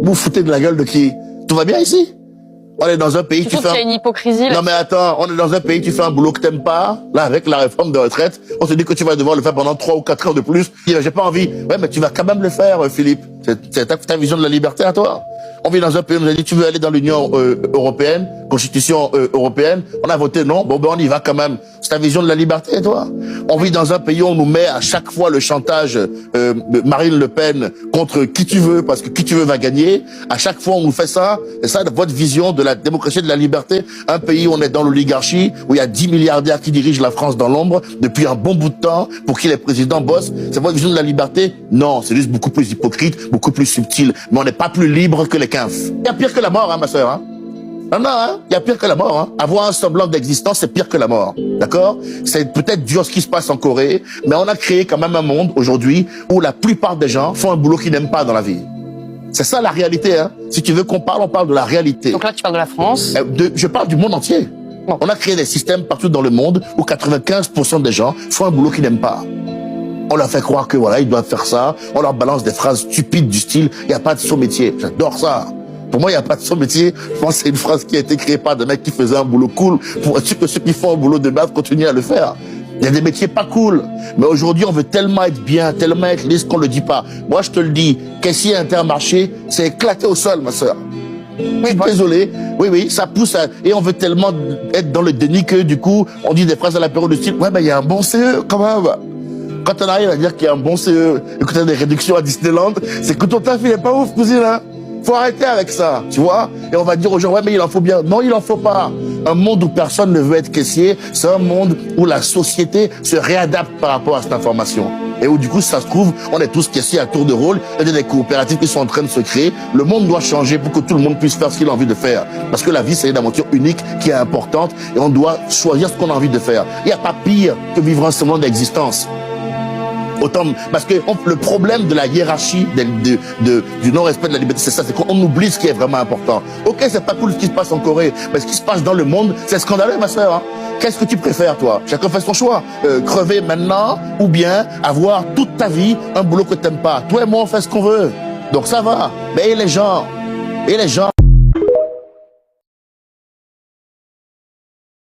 Vous foutez de la gueule de qui? Tout va bien ici? On est dans un pays, tu fais qu'il y a une hypocrisie. Non mais attends, on est dans un pays, tu fais un boulot que t'aimes pas. Là, avec la réforme de retraite, on te dit que tu vas devoir le faire pendant 3 ou 4 heures de plus. J'ai pas envie. Ouais, mais tu vas quand même le faire, Philippe. C'est ta vision de la liberté à toi. On vit dans un pays, on nous a dit, tu veux aller dans l'Union européenne, Constitution européenne. On a voté non. Bon, ben, on y va quand même. C'est ta vision de la liberté, toi. On vit dans un pays où on nous met à chaque fois le chantage Marine Le Pen contre qui tu veux, parce que qui tu veux va gagner. À chaque fois, on nous fait ça. C'est ça votre vision de la démocratie et de la liberté. Un pays où on est dans l'oligarchie, où il y a 10 milliardaires qui dirigent la France dans l'ombre depuis un bon bout de temps, pour qui les présidents bossent. C'est votre vision de la liberté? Non, c'est juste beaucoup plus hypocrite, beaucoup plus subtil. Mais on n'est pas plus libre que les quinfs. Il y a pire que la mort, hein, ma sœur, hein. Non, non, hein. Il y a pire que la mort, hein. Avoir un semblant d'existence, c'est pire que la mort. D'accord? C'est peut-être dur ce qui se passe en Corée, mais on a créé quand même un monde aujourd'hui où la plupart des gens font un boulot qu'ils n'aiment pas dans la vie. C'est ça la réalité, hein. Si tu veux qu'on parle, on parle de la réalité. Donc là, tu parles de la France. Je parle du monde entier. Bon. On a créé des systèmes partout dans le monde où 95% des gens font un boulot qu'ils n'aiment pas. On leur fait croire que voilà, ils doivent faire ça. On leur balance des phrases stupides du style « il n'y a pas de saut métier ». J'adore ça. Pour moi, il n'y a pas de saut métier. Je pense que c'est une phrase qui a été créée par des mecs qui faisaient un boulot cool pour être sûr que ceux qui font un boulot de merde continuent à le faire. Il y a des métiers pas cool. Mais aujourd'hui, on veut tellement être bien, tellement être lisse qu'on le dit pas. Moi, je te le dis, caissier Intermarché, c'est éclaté au sol, ma sœur. Oui, désolé. Oui, oui, ça pousse et on veut tellement être dans le déni que du coup, on dit des phrases à l'apéro de style « ouais, mais il y a un bon CE quand même ». Quand on arrive à dire qu'il y a un bon CE et que tu as des réductions à Disneyland, c'est que ton taf, il est pas ouf, cousine, hein. Faut arrêter avec ça, tu vois. Et on va dire aux gens, ouais, mais il en faut bien. Non, il en faut pas. Un monde où personne ne veut être caissier, c'est un monde où la société se réadapte par rapport à cette information. Et où du coup, ça se trouve, on est tous caissiers à tour de rôle. Il y a des coopératives qui sont en train de se créer. Le monde doit changer pour que tout le monde puisse faire ce qu'il a envie de faire. Parce que la vie, c'est une aventure unique qui est importante et on doit choisir ce qu'on a envie de faire. Il n'y a pas pire que vivre un semblant d'existence. Autant, parce que le problème de la hiérarchie du non-respect de la liberté, c'est ça, c'est qu'on oublie ce qui est vraiment important. Ok, c'est pas cool ce qui se passe en Corée, mais ce qui se passe dans le monde, c'est scandaleux, ma sœur. Hein. Qu'est-ce que tu préfères, toi? Chacun fait son choix. Crever maintenant, ou bien avoir toute ta vie un boulot que t'aimes pas. Toi et moi, on fait ce qu'on veut. Donc ça va. Mais et les gens?